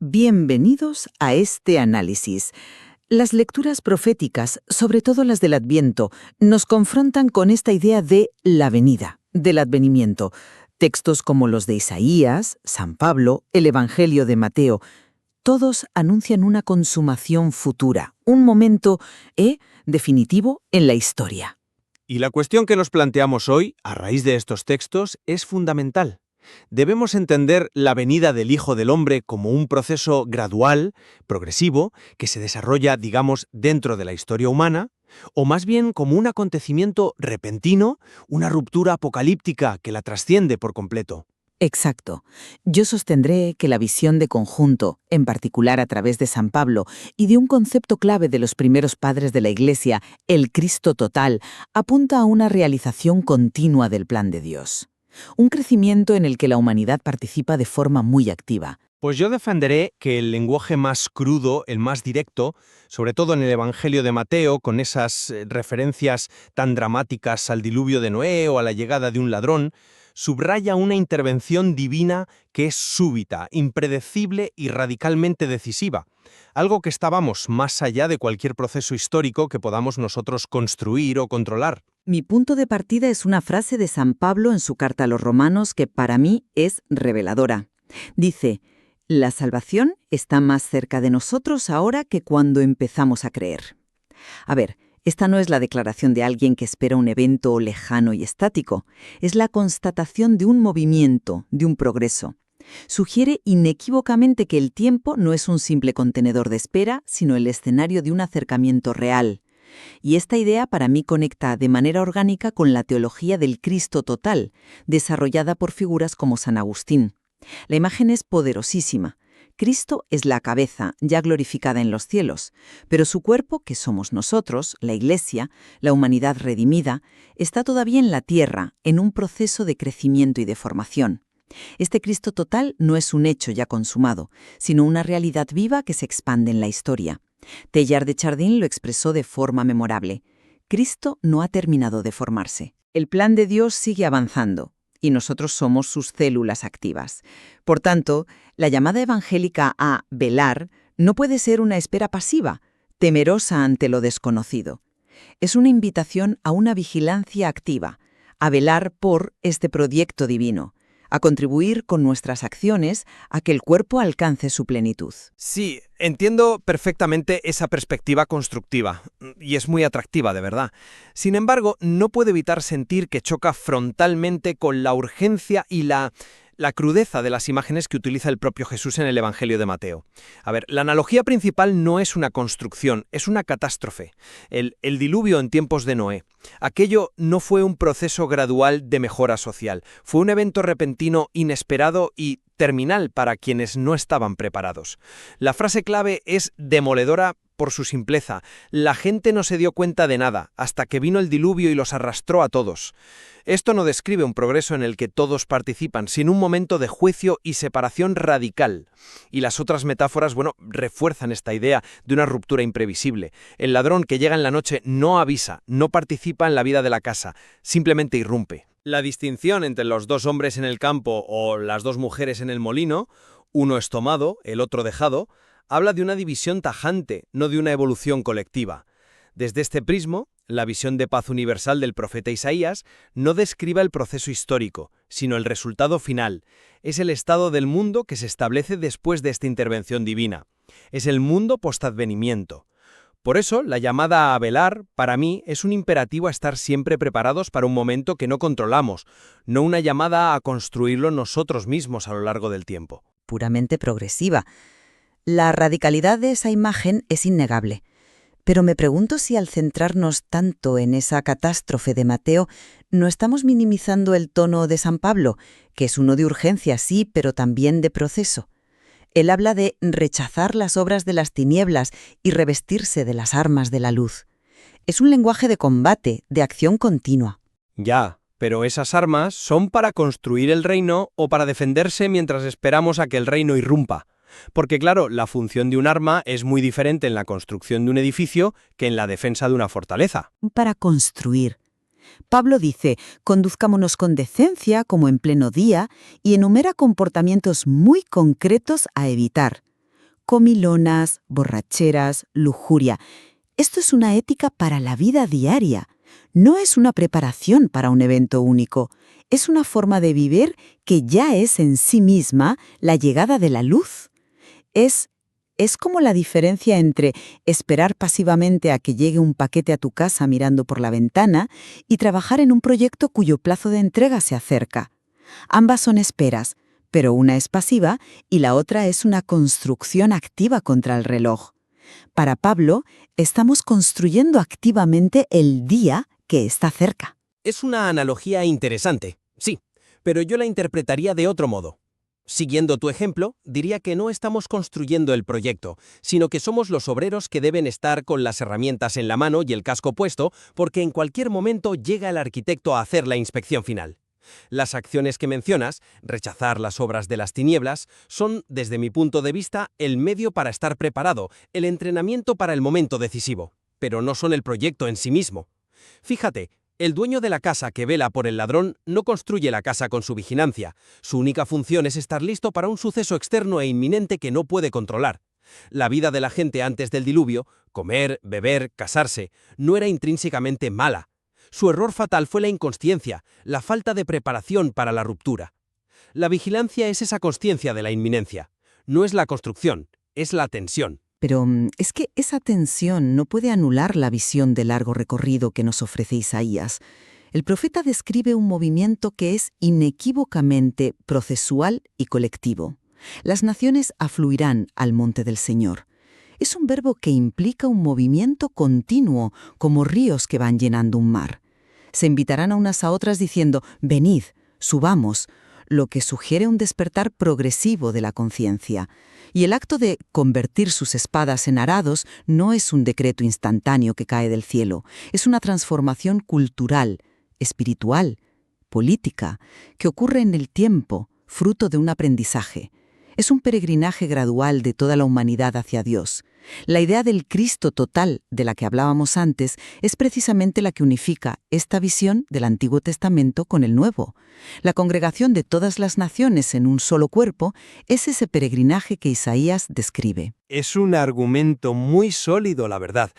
Bienvenidos a este análisis. Las lecturas proféticas, sobre todo las del Adviento, nos confrontan con esta idea de la venida, del advenimiento. Textos como los de Isaías, San Pablo, el Evangelio de Mateo, todos anuncian una consumación futura, un momento definitivo en la historia. Y la cuestión que nos planteamos hoy, a raíz de estos textos, es fundamental. Debemos entender la venida del Hijo del Hombre como un proceso gradual, progresivo, que se desarrolla, digamos, dentro de la historia humana, o más bien como un acontecimiento repentino, una ruptura apocalíptica que la trasciende por completo. Exacto. Yo sostendré que la visión de conjunto, en particular a través de San Pablo, y de un concepto clave de los primeros padres de la Iglesia, el Cristo total, apunta a una realización continua del plan de Dios. Un crecimiento en el que la humanidad participa de forma muy activa. Pues yo defenderé que el lenguaje más crudo, el más directo, sobre todo en el Evangelio de Mateo, con esas referencias tan dramáticas al diluvio de Noé o a la llegada de un ladrón, subraya una intervención divina que es súbita, impredecible y radicalmente decisiva. Algo que estábamos más allá de cualquier proceso histórico que podamos nosotros construir o controlar. Mi punto de partida es una frase de San Pablo en su carta a los Romanos que para mí es reveladora. Dice: «La salvación está más cerca de nosotros ahora que cuando empezamos a creer». A ver, esta no es la declaración de alguien que espera un evento lejano y estático. Es la constatación de un movimiento, de un progreso. Sugiere inequívocamente que el tiempo no es un simple contenedor de espera, sino el escenario de un acercamiento real. Y esta idea para mí conecta de manera orgánica con la teología del Cristo total, desarrollada por figuras como San Agustín. La imagen es poderosísima. Cristo es la cabeza, ya glorificada en los cielos, pero su cuerpo, que somos nosotros, la Iglesia, la humanidad redimida, está todavía en la tierra, en un proceso de crecimiento y de formación. Este Cristo total no es un hecho ya consumado, sino una realidad viva que se expande en la historia. Teilhard de Chardin lo expresó de forma memorable. Cristo no ha terminado de formarse. El plan de Dios sigue avanzando, y nosotros somos sus células activas. Por tanto, la llamada evangélica a velar no puede ser una espera pasiva, temerosa ante lo desconocido. Es una invitación a una vigilancia activa, a velar por este proyecto divino, a contribuir con nuestras acciones a que el cuerpo alcance su plenitud. Sí, entiendo perfectamente esa perspectiva constructiva, y es muy atractiva, de verdad. Sin embargo, no puedo evitar sentir que choca frontalmente con la urgencia y la crudeza de las imágenes que utiliza el propio Jesús en el Evangelio de Mateo. A ver, la analogía principal no es una construcción, es una catástrofe. El diluvio en tiempos de Noé. Aquello no fue un proceso gradual de mejora social, fue un evento repentino, inesperado y terminal para quienes no estaban preparados. La frase clave es demoledora por su simpleza. La gente no se dio cuenta de nada, hasta que vino el diluvio y los arrastró a todos. Esto no describe un progreso en el que todos participan, sino un momento de juicio y separación radical. Y las otras metáforas, refuerzan esta idea de una ruptura imprevisible. El ladrón que llega en la noche no avisa, no participa en la vida de la casa, simplemente irrumpe. La distinción entre los dos hombres en el campo o las dos mujeres en el molino, uno es tomado, el otro dejado, habla de una división tajante, no de una evolución colectiva. Desde este prisma, la visión de paz universal del profeta Isaías no describe el proceso histórico, sino el resultado final. Es el estado del mundo que se establece después de esta intervención divina. Es el mundo postadvenimiento. Por eso, la llamada a velar, para mí, es un imperativo a estar siempre preparados para un momento que no controlamos, no una llamada a construirlo nosotros mismos a lo largo del tiempo. Puramente progresiva. La radicalidad de esa imagen es innegable. Pero me pregunto si al centrarnos tanto en esa catástrofe de Mateo, no estamos minimizando el tono de San Pablo, que es uno de urgencia, sí, pero también de proceso. Él habla de rechazar las obras de las tinieblas y revestirse de las armas de la luz. Es un lenguaje de combate, de acción continua. Ya, pero esas armas son para construir el reino o para defenderse mientras esperamos a que el reino irrumpa. Porque claro, la función de un arma es muy diferente en la construcción de un edificio que en la defensa de una fortaleza. Para construir. Pablo dice, conduzcámonos con decencia como en pleno día y enumera comportamientos muy concretos a evitar. comilonas, borracheras, lujuria. Esto es una ética para la vida diaria. No es una preparación para un evento único. Es una forma de vivir que ya es en sí misma la llegada de la luz. Es como la diferencia entre esperar pasivamente a que llegue un paquete a tu casa mirando por la ventana y trabajar en un proyecto cuyo plazo de entrega se acerca. Ambas son esperas, pero una es pasiva y la otra es una construcción activa contra el reloj. Para Pablo, estamos construyendo activamente el día que está cerca. Es una analogía interesante, sí, pero yo la interpretaría de otro modo. Siguiendo tu ejemplo, diría que no estamos construyendo el proyecto, sino que somos los obreros que deben estar con las herramientas en la mano y el casco puesto, porque en cualquier momento llega el arquitecto a hacer la inspección final. Las acciones que mencionas, rechazar las obras de las tinieblas, son, desde mi punto de vista, el medio para estar preparado, el entrenamiento para el momento decisivo, pero no son el proyecto en sí mismo. Fíjate, el dueño de la casa que vela por el ladrón no construye la casa con su vigilancia. Su única función es estar listo para un suceso externo e inminente que no puede controlar. La vida de la gente antes del diluvio, comer, beber, casarse, no era intrínsecamente mala. Su error fatal fue la inconsciencia, la falta de preparación para la ruptura. La vigilancia es esa consciencia de la inminencia. No es la construcción, es la tensión. Pero es que esa tensión no puede anular la visión de largo recorrido que nos ofrece Isaías. El profeta describe un movimiento que es inequívocamente procesual y colectivo. Las naciones afluirán al monte del Señor. Es un verbo que implica un movimiento continuo, como ríos que van llenando un mar. Se invitarán a unas a otras diciendo, venid, subamos, lo que sugiere un despertar progresivo de la conciencia. Y el acto de convertir sus espadas en arados no es un decreto instantáneo que cae del cielo, es una transformación cultural, espiritual, política, que ocurre en el tiempo, fruto de un aprendizaje. Es un peregrinaje gradual de toda la humanidad hacia Dios. La idea del Cristo total de la que hablábamos antes es precisamente la que unifica esta visión del Antiguo Testamento con el Nuevo. La congregación de todas las naciones en un solo cuerpo es ese peregrinaje que Isaías describe. Es un argumento muy sólido, la verdad.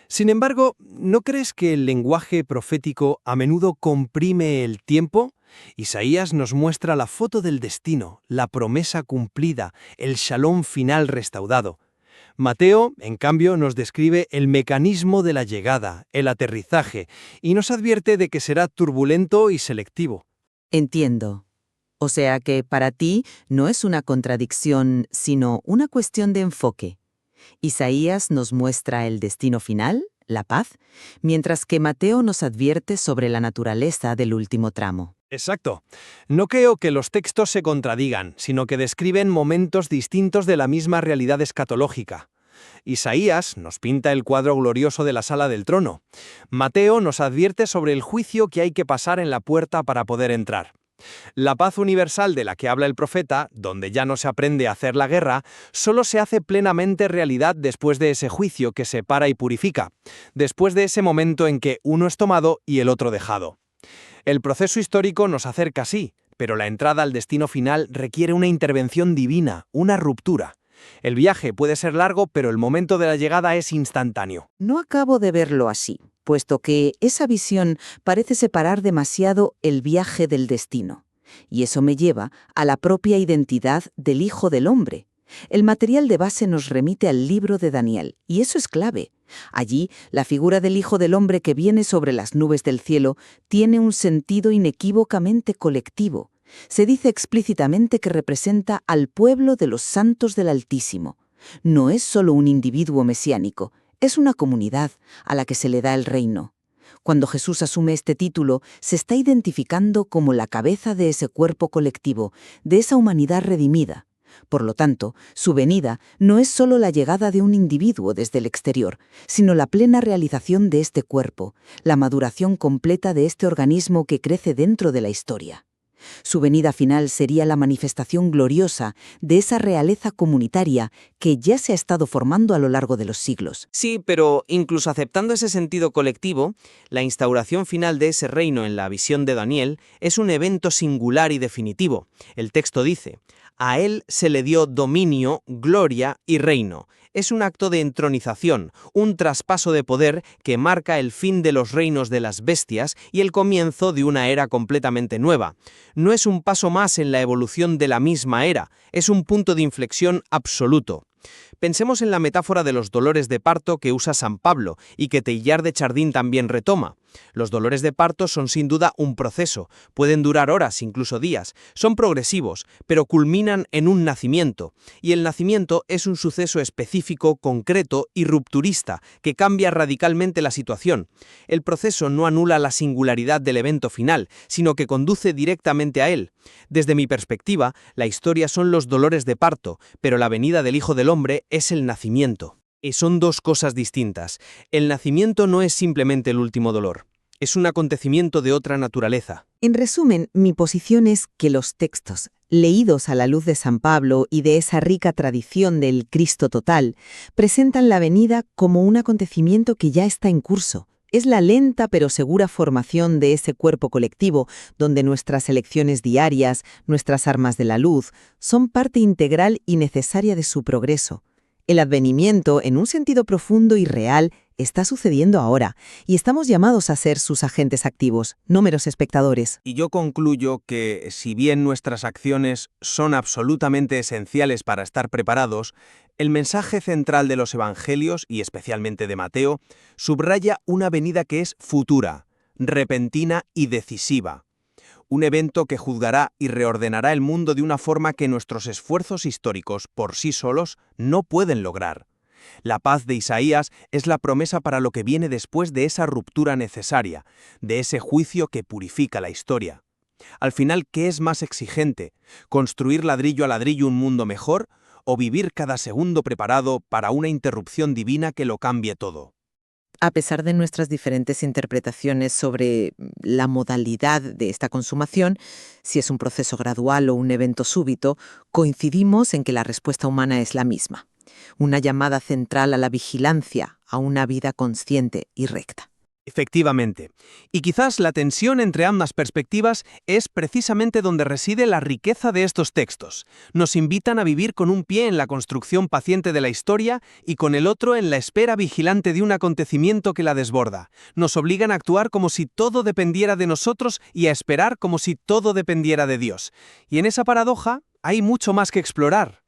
Sin embargo, ¿no crees que el lenguaje profético a menudo comprime el tiempo? Isaías nos muestra la foto del destino, la promesa cumplida, el shalom final restaurado. Mateo, en cambio, nos describe el mecanismo de la llegada, el aterrizaje, y nos advierte de que será turbulento y selectivo. Entiendo. O sea que para ti no es una contradicción, sino una cuestión de enfoque. Isaías nos muestra el destino final, la paz, mientras que Mateo nos advierte sobre la naturaleza del último tramo. Exacto. No creo que los textos se contradigan, sino que describen momentos distintos de la misma realidad escatológica. Isaías nos pinta el cuadro glorioso de la sala del trono. Mateo nos advierte sobre el juicio que hay que pasar en la puerta para poder entrar. La paz universal de la que habla el profeta, donde ya no se aprende a hacer la guerra, solo se hace plenamente realidad después de ese juicio que separa y purifica, después de ese momento en que uno es tomado y el otro dejado. El proceso histórico nos acerca, sí, pero la entrada al destino final requiere una intervención divina, una ruptura. El viaje puede ser largo, pero el momento de la llegada es instantáneo. No acabo de verlo así, puesto que esa visión parece separar demasiado el viaje del destino. Y eso me lleva a la propia identidad del Hijo del Hombre. El material de base nos remite al libro de Daniel, y eso es clave. Allí, la figura del Hijo del Hombre que viene sobre las nubes del cielo tiene un sentido inequívocamente colectivo. Se dice explícitamente que representa al pueblo de los santos del Altísimo. No es solo un individuo mesiánico, es una comunidad a la que se le da el reino. Cuando Jesús asume este título, se está identificando como la cabeza de ese cuerpo colectivo, de esa humanidad redimida. Por lo tanto, su venida no es solo la llegada de un individuo desde el exterior, sino la plena realización de este cuerpo, la maduración completa de este organismo que crece dentro de la historia. Su venida final sería la manifestación gloriosa de esa realeza comunitaria que ya se ha estado formando a lo largo de los siglos. Sí, pero incluso aceptando ese sentido colectivo, la instauración final de ese reino en la visión de Daniel es un evento singular y definitivo. El texto dice: A él se le dio dominio, gloria y reino. Es un acto de entronización, un traspaso de poder que marca el fin de los reinos de las bestias y el comienzo de una era completamente nueva. No es un paso más en la evolución de la misma era, es un punto de inflexión absoluto. Pensemos en la metáfora de los dolores de parto que usa San Pablo y que Teilhard de Chardin también retoma. Los dolores de parto son sin duda un proceso, pueden durar horas, incluso días, son progresivos, pero culminan en un nacimiento, y el nacimiento es un suceso específico, concreto y rupturista, que cambia radicalmente la situación. El proceso no anula la singularidad del evento final, sino que conduce directamente a él. Desde mi perspectiva, la historia son los dolores de parto, pero la venida del Hijo del Hombre es el nacimiento. Y son dos cosas distintas. El nacimiento no es simplemente el último dolor. Es un acontecimiento de otra naturaleza. En resumen, mi posición es que los textos, leídos a la luz de San Pablo y de esa rica tradición del Cristo total, presentan la venida como un acontecimiento que ya está en curso. Es la lenta pero segura formación de ese cuerpo colectivo donde nuestras elecciones diarias, nuestras armas de la luz, son parte integral y necesaria de su progreso. El advenimiento, en un sentido profundo y real, está sucediendo ahora, y estamos llamados a ser sus agentes activos, no meros espectadores. Y yo concluyo que, si bien nuestras acciones son absolutamente esenciales para estar preparados, el mensaje central de los Evangelios, y especialmente de Mateo, subraya una venida que es futura, repentina y decisiva. Un evento que juzgará y reordenará el mundo de una forma que nuestros esfuerzos históricos por sí solos no pueden lograr. La paz de Isaías es la promesa para lo que viene después de esa ruptura necesaria, de ese juicio que purifica la historia. Al final, ¿qué es más exigente? ¿Construir ladrillo a ladrillo un mundo mejor o vivir cada segundo preparado para una interrupción divina que lo cambie todo? A pesar de nuestras diferentes interpretaciones sobre la modalidad de esta consumación, si es un proceso gradual o un evento súbito, coincidimos en que la respuesta humana es la misma. Una llamada central a la vigilancia, a una vida consciente y recta. Efectivamente. Y quizás la tensión entre ambas perspectivas es precisamente donde reside la riqueza de estos textos. Nos invitan a vivir con un pie en la construcción paciente de la historia y con el otro en la espera vigilante de un acontecimiento que la desborda. Nos obligan a actuar como si todo dependiera de nosotros y a esperar como si todo dependiera de Dios. Y en esa paradoja hay mucho más que explorar.